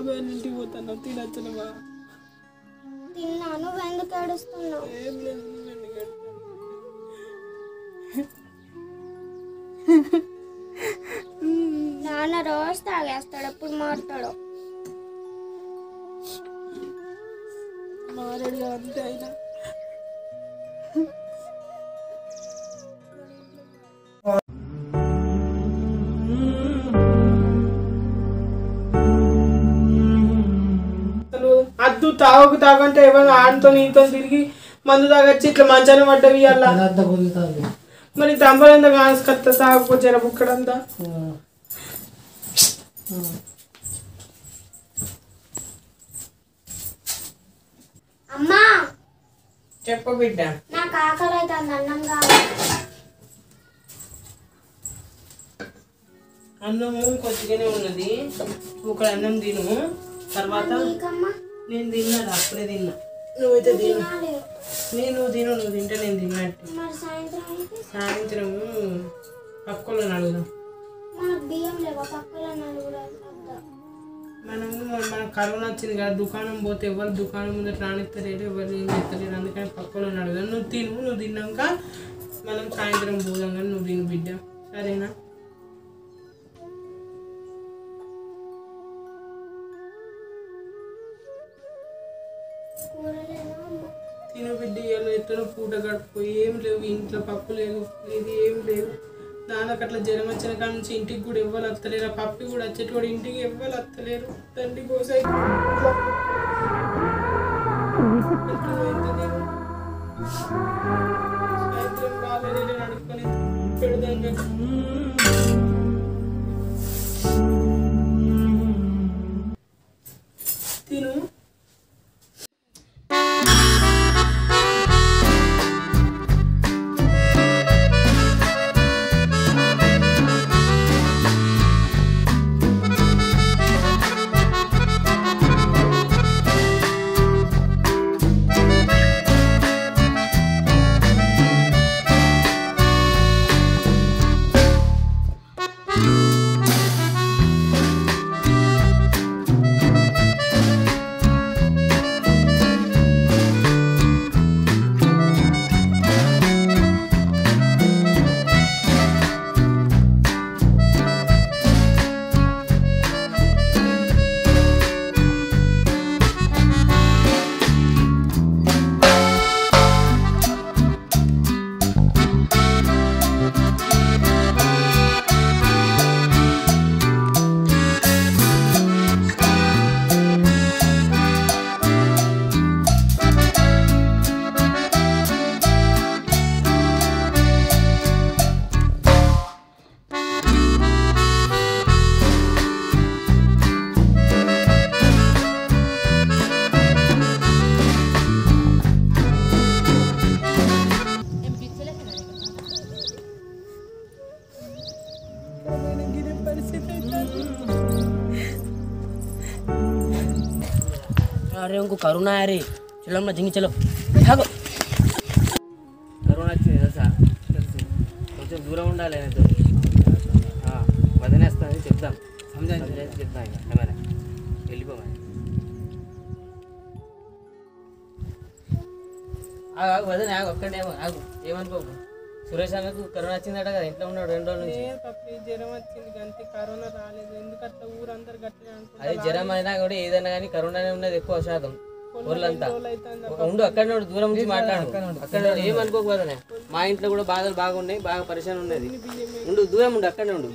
బాబాయ్ ఇంటికి పోతాను తినచ్చునవా తిన్నా నువ్వు ఎందుకు ఏడుస్తున్నావు ఏం లేదు నువ్వు ఎందుకు ఏడుస్తావు నాన్న రోజు తాగేస్తాడు ఎప్పుడు మారుతాడు మారాడు అంతే అయినా అద్దు తాగకు తాగంటే ఏమైనా ఆడితో నీతో తిరిగి మందు తాగొచ్చి ఇట్లా మంచాన్ని పడ్డవి అలా మరి తంబలంతా కాసుకొస్తా తాగకపోతే జర బుక్కడంతా అమ్మా చెప్ప బిడ్డ నాకు ఆకలి అవుతుంది అన్నం కావాలి అన్నము కొద్దిగానే ఉన్నది ఒక అన్నం తిను తర్వాత నేను తిన్నాను అప్పుడే తిన్నా నువ్వైతే తిను నువ్వు తింటే నేను తిన్నట్టు సాయంత్రం పక్కలో అడుగుదాం మన కరోనా వచ్చింది కదా దుకాణం పోతే ఎవరు దుకాణం ముందు రానిస్తలేరు ఎవరు ఏం చేస్తలేరు అందుకని పక్కలో అడుగుదాం నువ్వు తిన్నాక మనం సాయంత్రం పోదాం కానీ నువ్వు తిను బిడ్డ సరేనా తిను బిడ్డ ఎత్తున పూట గడుపు ఏం లేవు ఇంట్లో పప్పు లేదు ఇది ఏం లేవు నాన్నకు అట్లా జ్వరం వచ్చిన కాడ నుంచి ఇంటికి కూడా ఎవ్వరు వస్తలేరు ఆ పప్పి కూడా వచ్చేటోడు ఇంటికి ఎవ్వరు వస్తలేరు తండ్రి కోసాయి సాయంత్రం బాగాలేదు నడుపుకొని పెడదాం తిను अरे उनको करोना है रे चलो हम जिंगी चलो भागो करोना వచ్చింది తెలుసా కొంచెం దూరం ఉండాలి నేతో వదిలేస్తాను చెప్దాం సమజాయించి చెప్దాం ఇక కెమెరా వెళ్ళిపోమని ఆగు వదిలే ఆగు ఒక్కడేమో ఆగు ఏమనుకోకు సురేష్ అన్నకు కరోనా వచ్చిందట కదా ఇంట్లో ఉన్నాడు 2 రోజుల నుంచి జ్వరం వచ్చింది అంతే కరోనా రాలేదు ఎందుకంటే ఊరందరూ గట్టిగా అనుకుంటారు అది జ్వరం అయినా కూడా ఏదైనా కానీ కరోనానే ఉన్నది ఎక్కువ శాతం ఊర్లంతా ఉండు అక్కడ దూరం నుంచి మాట్లాడు అక్కడ ఏమనుకోకపోతే మా ఇంట్లో కూడా బాధలు బాగున్నాయి బాగా పరిశాన్ ఉన్నది ఉండు దూరం ఉండు అక్కడే ఉండు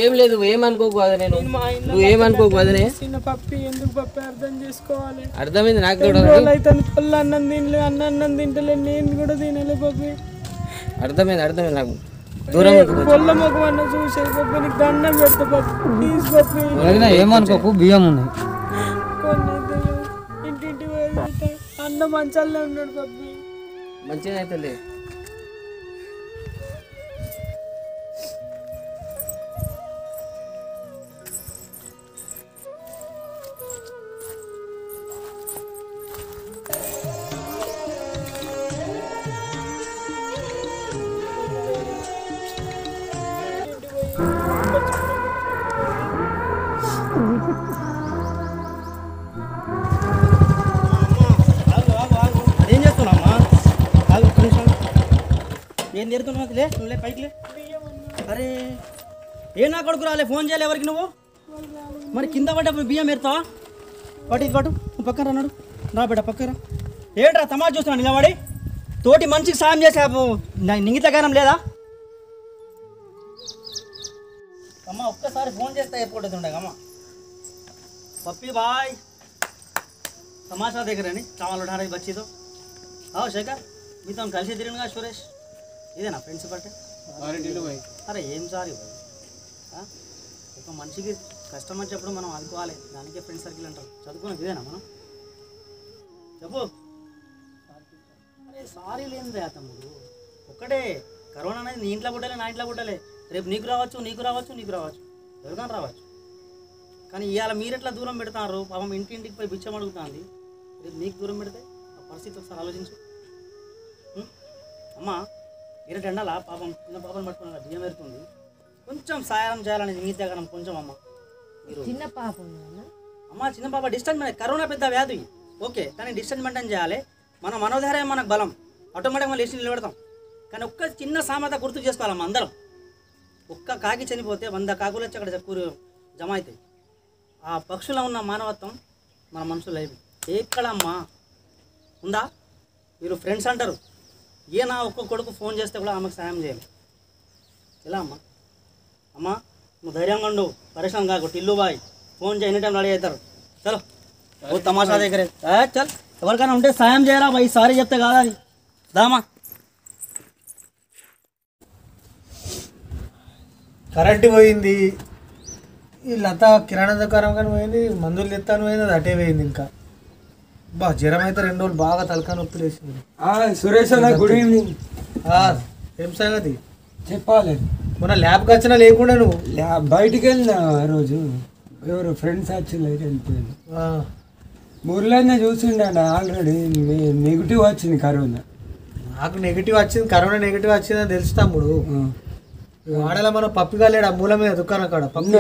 ఏం లేదు ఏమనుకోకపోతే నేను నువ్వు ఏమనుకోకపోతే చిన్న పప్పి ఎందుకు పప్పి అర్థం చేసుకోవాలి అర్థమైంది నాకు కూడా పొల్ల అన్నం తినలే అన్నం తింటలే నేను కూడా తినలే పప్పి అర్థమైంది నాకు దూరం పొల్ల మొక్క అన్న చూసే పప్పి నీకు దండం పెడతా పప్పి ప్లీజ్ పప్పి ఏమనుకోకు బియ్యం ఉన్నాయి ఇంటింటి అన్న మంచాలనే ఉన్నాడు పప్పి మంచిగా అయితే లేదు ఏం నేరుతున్నావు? లే నువ్వు లే పైకి లే. అరే ఏ నా కొడుకు రాలే, ఫోన్ చేయాలి ఎవరికి నువ్వు? మరి కింద పడ్డప్పుడు బియ్యం ఏరుతావా? పట్టు ఇది పట్టు, నువ్వు పక్కన రాన్నాడు రా బిడ్డ పక్కన. ఏంట్రా తమాషా చూస్తున్నావు నిలబడి? తోటి మనిషికి సాయం చేసే నింగిత గానం లేదా? అమ్మ ఒక్కసారి ఫోన్ చేస్తే అయిపోతుంది అమ్మ. పప్పి బాయ్ तमाशा देख रहे नहीं चावल उठा रही बच्ची तो आओ शेखर మీతో కలిసి తిరిగినగా సురేష్ ఇదేనా ఫ్రెండ్స్ బట్టే అరే ఏం సారీ ఒక మనిషికి కష్టం వచ్చేప్పుడు మనం అనుకోవాలి, దానికే ఫ్రెండ్ సర్కిల్ అంటారు. చదువుకున్నది ఇదేనా మనం? చెప్పు. అరే సారీ లేనిదే తమ్ముడు, ఒక్కటే కరోనా అనేది నీ ఇంట్లో పుట్టలే నా ఇంట్లో పుట్టలే, రేపు నీకు రావచ్చు ఎవరికైనా రావచ్చు. కానీ ఇవాళ మీరు ఎట్లా దూరం పెడతారు? పాపం ఇంటింటికి పోయి బిచ్చం అడుగుతుంది, రేపు నీకు దూరం పెడితే ఆ పరిస్థితి ఒకసారి ఆలోచించు. అమ్మ ఇరటి ఎండాలా పాపం చిన్న పాపను పట్టుకున్నా బియ్యం పెడుతుంది, కొంచెం సాయం చేయాలని మిగతా కదా కొంచెం. అమ్మ మీరు చిన్న పాప అమ్మ చిన్న పాప డిస్టెన్స్ కరోనా పెద్ద వ్యాధి ఓకే, కానీ డిస్టెన్స్ మెయింటైన్ చేయాలి. మన మనోధైర్యం మనకు బలం, ఆటోమేటిక్గా లేచి నిలబెడతాం. కానీ ఒక్క చిన్న సామెత గుర్తు చేసుకోవాలమ్మ అందరం. ఒక్క కాకి చనిపోతే 100 కాకులు వచ్చి అక్కడ జమ అవుతాయి. ఆ పక్షులో ఉన్న మానవత్వం మన మనుషులు అయిపోయి ఎక్కడమ్మా ఉందా? మీరు ఫ్రెండ్స్ అంటారు, ఏ నా ఒక్క కొడుకు ఫోన్ చేస్తే కూడా ఆమెకు సాయం చేయాలి. ఎలా అమ్మా? అమ్మా నువ్వు ధైర్యంగా ఉండు, పరేషాన్ కాకు. టిల్లు బాయ్ ఫోన్ చేయి, ఎనీ టైం రెడీ అవుతారు. చలో ఓ తమాషా దగ్గరే చల్, ఎవరికైనా ఉంటే సాయం చేయరా బాయ్, సారీ చెప్తే కాదా అది. దామా కరెంటు పోయింది, ఈ లత కిరాణా దుకాణం కానీ పోయింది, మందులు తెస్తాను పోయింది, అది అటే పోయింది. ఇంకా బా జ్వరం అయితే 2 రోజులు బాగా తలకా నొప్పి లేచింది. సురేష్ అన్న గుడ్ ఈవినింగ్. ఏం సంగతి చెప్పాలి. మొన్న ల్యాబ్కి వచ్చినా లేకుండా నువ్వు బయటికి వెళ్ళినా ఆ రోజు ఎవరు ఫ్రెండ్స్ వచ్చి వెళ్ళిపోయింది. ఊర్లోనే చూసిండ ఆల్రెడీ నెగిటివ్ వచ్చింది కరోనా. నాకు నెగిటివ్ వచ్చింది, కరోనా నెగిటివ్ వచ్చిందని తెలుసు తమ్ముడు. వాడలా మనం పప్పిగా లేడు ఆ మూల మీద దుకాణం కాడ పప్పు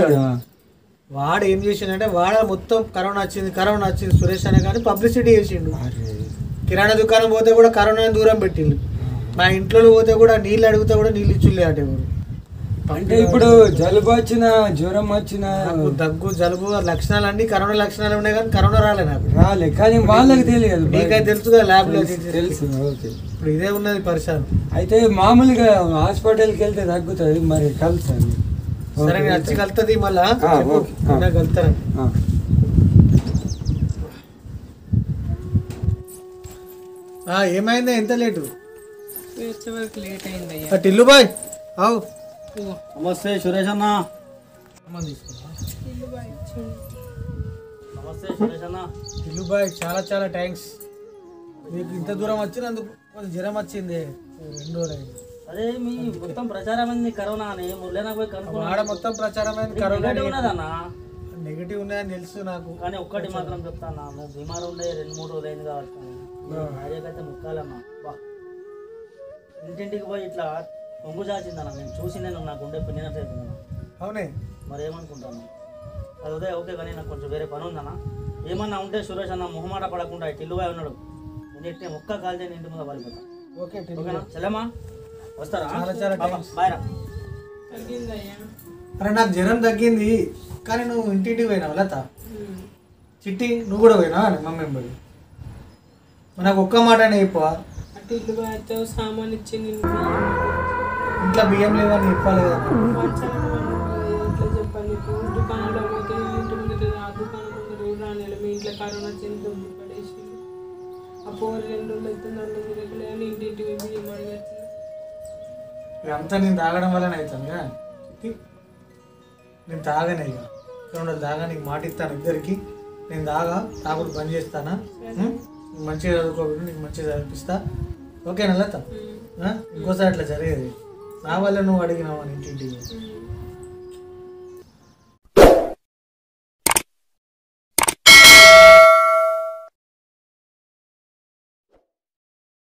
వాడు ఏం చేసిండంటే వాడ మొత్తం కరోనా వచ్చింది సురేష్ అనే కానీ పబ్లిసిటీ చేసిండు. కిరాణా దుకాణం పోతే కూడా కరోనా దూరం పెట్టిండు. మా ఇంట్లో పోతే కూడా నీళ్ళు అడిగితే కూడా నీళ్ళు ఇచ్చిలే అటే. అంటే ఇప్పుడు జలుబు వచ్చిన జ్వరం వచ్చిన దగ్గు జలుబు లక్షణాలు అన్ని కరోనా లక్షణాలు ఉన్నాయి, కానీ కరోనా రాలే నాకు. రాలే కానీ వాళ్ళకి తెలియదు, నీకైతే తెలుసు కదా ల్యాబ్ లో తెలుసు. ఓకే ఇప్పుడు ఇదే ఉన్నది పరిశాన్. అయితే మామూలుగా హాస్పిటల్కి వెళ్తే తగ్గుతుంది, మరి కలుస్తాను. సరే వచ్చి కలుతుంది మళ్ళా కలుతాను. ఏమైందా ఎంత లేటు? వచ్చేవరకు లేట్ అయిందయ్యా. టిల్లు బాయ్ అవు. నమస్తే సురేష్ అన్న. నమస్తే సురేష్ అన్న. టిల్లు బాయ్ చాలా చాలా థ్యాంక్స్. మీకు ఇంత దూరం వచ్చినందుకు కొంచెం జ్వరం వచ్చింది 2 రోజులు అయింది. అదే మీ మొత్తం ప్రచారం అయింది కరోనా అని, మురళీనా పోయి ఆడ మొత్తం ప్రచారం అయింది కరోనా ఉన్నదన్నా. నెగిటివ్ ఉన్నాయని తెలుసు నాకు, కానీ ఒక్కటి మాత్రం చెప్తాను, నువ్వు బీమారు ఉండే 2-3 రోజులు అయింది కాబట్టి భార్యకైతే ముక్కాలమ్మా. బా ఇంటింటికి పోయి ఇట్లా పొంగు చాచిందన్న, నేను చూసి నేను నాకు ఉండే పిన్నట్టు అవుతుందన్న. అవునే మరి ఏమనుకుంటాను అది ఉదయం ఓకే, కానీ నాకు కొంచెం వేరే పని ఉందన్న. ఏమన్నా ఉంటే సురేష్ అన్న మొహమాట పడకుండా టిల్లుగా ఉన్నాడు, నేను ఒక్క కాల్ చేయని ఇంటి ముందు పడిపోతాను. ఓకే ఓకేనా చెల్లెమ్మా? వస్తారా? చాలా చాలా బాయ్రా. తగ్గిందయ్యా. అరే నాకు జ్వరం తగ్గింది, కానీ నువ్వు ఇంటింటికి పోయినావు లత. చిట్టి నువ్వు కూడా పోయినావా మమ్మీ బడి? నాకు ఒక్క మాట చెప్పు, అటు ఇల్లు బాగా సామాన్ ఇచ్చింది, ఇంట్లో బియ్యం లేవని చెప్పాలి కదా. ఎట్లా చెప్పాలి నీకు? దుకాణంలో పోతే ఇంటి ముందు ఆ దుకాణం ముందు రోజు రానేళ్ళు మీ ఇంట్లో కరోనా చెంది పడేసి ఆ పోరు 2 రోజులు అవుతున్నారు తిరగలే అని ఇంటింటికి బియ్యం అడిగేస్తుంది. ఇదంతా నేను తాగడం వల్లనే అవుతాను కదా. నేను తాగనే ఇక 2 రోజులు తాగా, నీకు మాట ఇస్తాను ఇద్దరికి. నేను తాగుడు బంద్ చేస్తానా, మంచిగా చదువుకోకుండా నీకు మంచిగా చదివిపిస్తా. ఓకేనా లత? ఇంకోసారి అట్లా జరిగేది నా వల్ల నువ్వు అడిగినావు అని ఇంటింటికి.